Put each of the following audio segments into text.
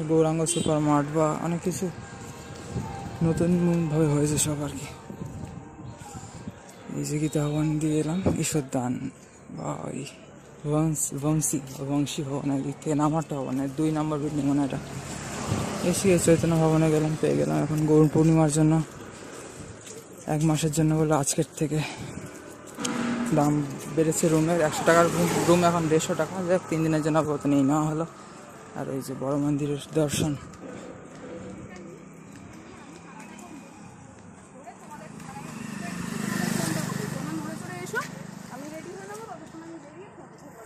Gauranga super mart বা অনেক কিছু নতুনভাবে হয়েছে সব আর কি। এই যে গীতা ভবন দিয়ে এলাম, ঈশ্বর দান বা ওই বংশী ভবনের দিক থেকে নামারটা ভবনের 2 নম্বর বিল্ডিং মানে এটা। এসে চৈতন্য ভবনে গেলাম, পেয়ে গেলাম। এখন গৌর পূর্ণিমার জন্য 1 মাসের জন্য বলে আজকের থেকে দাম বেড়েছে রুমের। 100 টাকার রুম এখন 150 টাকা। যাক 3 দিনের জন্য আপাতত নিয়ে নেওয়া হলো। আর ওই যে বড় মন্দিরের দর্শন।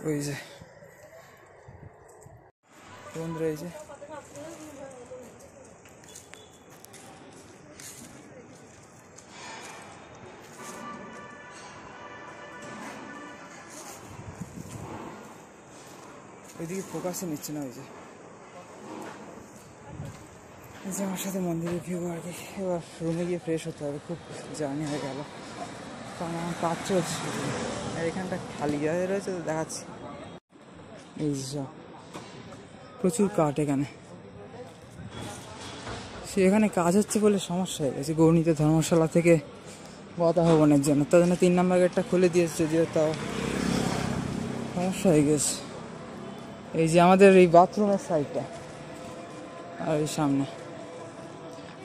ওই যে বন্ধুরা, এই যে ওইদিকে ফোকাসে নিচ্ছে না। ওই যে আমার সাথে মন্দিরে ভিউ আর কি। এবার রুমে গিয়ে ফ্রেশ হতে হবে, খুব জার্নি হয়ে গেল। কারণ আমার কাজ চলছে আর এখানটা খালি জায়গা রয়েছে তো দেখাচ্ছি। এই সব প্রচুর কাঠ এখানে। এখানে কাজ হচ্ছে বলে সমস্যা হয়ে গেছে গৌরনীত ধর্মশালা থেকে বতা ভবনের জন্য। তার জন্য 3 নম্বর গেটটা খুলে দিয়েছে, যদিও তাও সমস্যা হয়ে গেছে। এই যে আমাদের এই বাথরুমের সাইডটা আর এই সামনে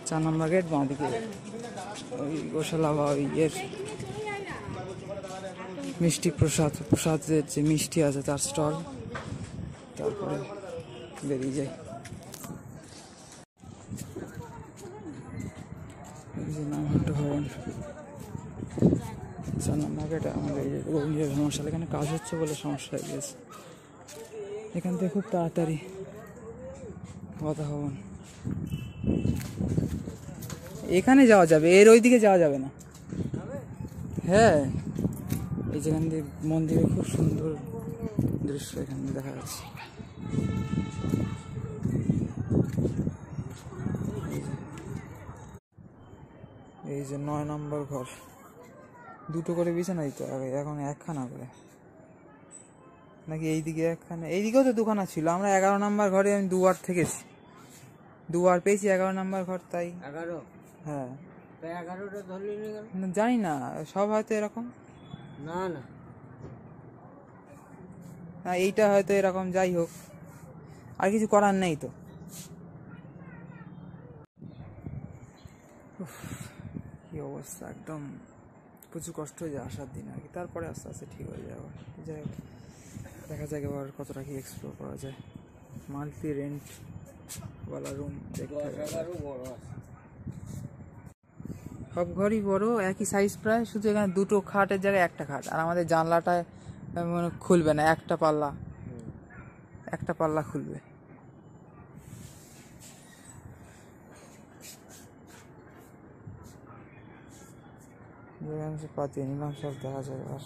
4 নম্বর গেট, বাঁদিকে ওই গোশালা বা ওই মিষ্টি প্রসাদের যে মিষ্টি আছে তার স্টল। তারপরে বেরিয়ে যায়। এই যে নামহাট ভবন 4 নম্বর গেট। আমাদের এই গৌরীয় ধর্মশালা এখানে কাজ হচ্ছে বলে সমস্যা হয়ে গেছে। এখান থেকে খুব তাড়াতাড়ি কথা ভবন। এখানে যাওয়া যাবে, এর ওইদিকে যাওয়া যাবে না। হ্যাঁ, এই যেখান দিয়ে মন্দিরে খুব সুন্দর দৃশ্য এখানে দেখা যাচ্ছে। এই যে 9 নম্বর ঘর, 2টো করে বিছানা দিতে হবে, এখন 1খানা করে নাকি? এইদিকে 1খানা, এইদিকেও তো 2খানা ছিল। আমরা 11 নম্বর ঘরে আমি 2বার থেকেছি, 2বার পেয়েছি 11 নম্বর ঘর। তাই 11? হ্যাঁ, 11টা ধরলি না? জানি না, সব হয়তো এরকম। না না, এইটা হয়তো এরকম। যাই হোক, আর কিছু করার নেই তো। কি অবস্থা, একদম প্রচুর কষ্ট হয়ে যায় আসার দিন আর কি। তারপরে আস্তে আস্তে ঠিক হয়ে যাবে। যাই হোক, দেখা যাক এবার কতটা কি এক্সপ্লোর করা যায়। মান্থলি রেন্ট ওয়ালা রুম দেখতে হবে। সব ঘরই বড়, একই সাইজ প্রায়, শুধু এখানে 2টো খাটের জায়গায় 1টা খাট। আর আমাদের জানলাটায় মানে খুলবে না, একটা পাল্লা খুলবে। পাতিয়ে নিলাম, সব দেখা যায়। আর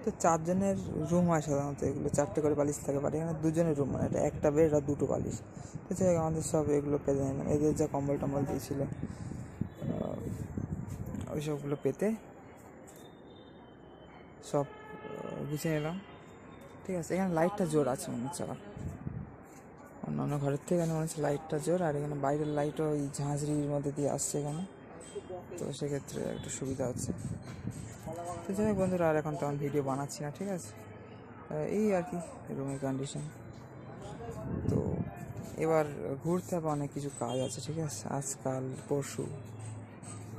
তো 4 জনের রুম হয় সাধারণত, এগুলো 4টে করে বালিশ থাকে। বাট এখানে 2 জনের রুম, মানে এটা 1টা বেড আর 2টো বালিশ। তো যাই হোক, আমাদের সব এগুলো পেতে নিলাম। এদের যা কম্বল টম্বল দিয়েছিল ওই সবগুলো পেতে সব গুছিয়ে নিলাম। ঠিক আছে, এখানে লাইটটা জোর আছে মনে হচ্ছে। আবার অন্যান্য ঘরের থেকে এখানে মনে হচ্ছে লাইটটা জোর। আর এখানে বাইরের লাইটও ওই ঝাঁঝরির মধ্যে দিয়ে আসছে এখানে, তো সেক্ষেত্রে একটু সুবিধা হচ্ছে। তো যাই হোক বন্ধুরা, আর এখন তেমন ভিডিও বানাচ্ছি না। ঠিক আছে, এই আর কি রুমের কন্ডিশন। তো এবার ঘুরতে হবে, অনেক কিছু কাজ আছে। ঠিক আছে, আজকাল পরশু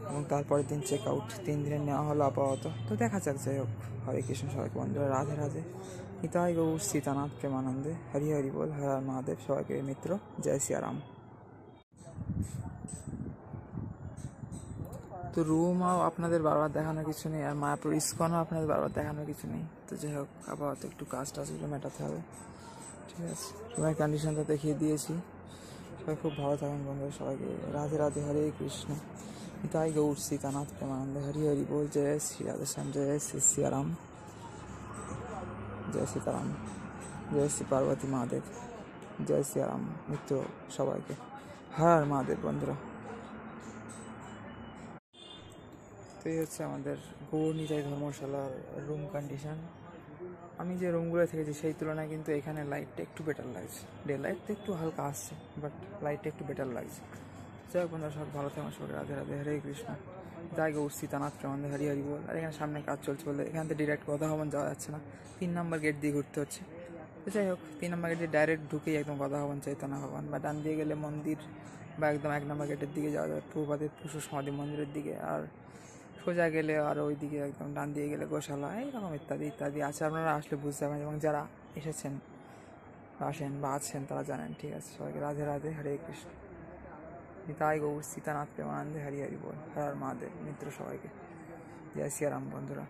এবং তারপরের দিন চেক আউট। 3 দিনের নেওয়া হলো আপাতত। তো দেখা যাক। যাই হোক, হরে কৃষ্ণ সবাইকে বন্ধুরা, রাধে রাধে। নিতাই গৌর সীতানাথ প্রেমানন্দে, হরি হরি বল, হর হর মহাদেব। সবাইকে মিত্র, জয় সিয়ারাম। তো রুমও আপনাদের বারবার দেখানোর কিছু নেই, আর মায়াপুর ইস্কনও আপনাদের বারবার দেখানোর কিছু নেই। তো যাই হোক, আপাতত একটু কাজ টাজগুলো মেটাতে হবে। ঠিক আছে, রুমের কন্ডিশনটা দেখিয়ে দিয়েছি। সবাই খুব ভালো থাকেন বন্ধুরা, সবাইকে রাধে রাধে, হরে কৃষ্ণ। নিতাই গৌর সীতানাথ প্রেমানন্দে, হরি হরি বল, জয় শ্রী রাধেশ্যাম, জয় শ্রী সিয়ারাম, জয় সীতারাম, জয় শ্রী পার্বতী মহাদেব, জয় সিয়ারাম মিত্র সবাইকে, হর মহাদেব বন্ধুরা। তো এই হচ্ছে আমাদের গৌর নিতাই ধর্মশালার রুম কন্ডিশন। আমি যে রুমগুলো থেকেছি সেই তুলনায় কিন্তু এখানে লাইটটা একটু বেটার লাগছে। ডে লাইট তো একটু হালকা আসছে, বাট লাইটটা একটু বেটার লাগছে। যাই হোক বন্ধুরা, সব ভালো থাকুন, সবাই রাধে রাধে, হরে কৃষ্ণ। জায়গা উঠছি তানাথ প্রেমানন্দে, হরি হরি বল। আর এখানে সামনে কাজ চলছে বলে এখান থেকে ডিরেক্ট গদা ভবন যাওয়া যাচ্ছে না, 3 নম্বর গেট দিয়ে ঘুরতে হচ্ছে। তো যাই হোক, 3 নম্বর গেট দিয়ে ডাইরেক্ট ঢুকেই একদম গদা ভবন, চৈতন্য ভবন, বা ডান দিয়ে গেলে মন্দির, বা একদম 1 নম্বর গেটের দিকে যাওয়া যায় প্রভুপাদের পুষ্প সমাধি মন্দিরের দিকে। আর সোজা গেলে আর ওই দিকে একদম ডান দিয়ে গেলে গোশালা, এইরকম ইত্যাদি ইত্যাদি আছে। আপনারা আসলে বুঝতে পারবেন, এবং যারা এসেছেন আসেন বা আছেন তারা জানেন। ঠিক আছে, সবাইকে রাধে রাধে, হরে কৃষ্ণ। নিতাই গৌর সীতানাথ প্রেমানন্দে, হরি হরি বল। হর হর মহাদেব। মিত্র সবাইকে জয় সিয়ারাম বন্ধুরা।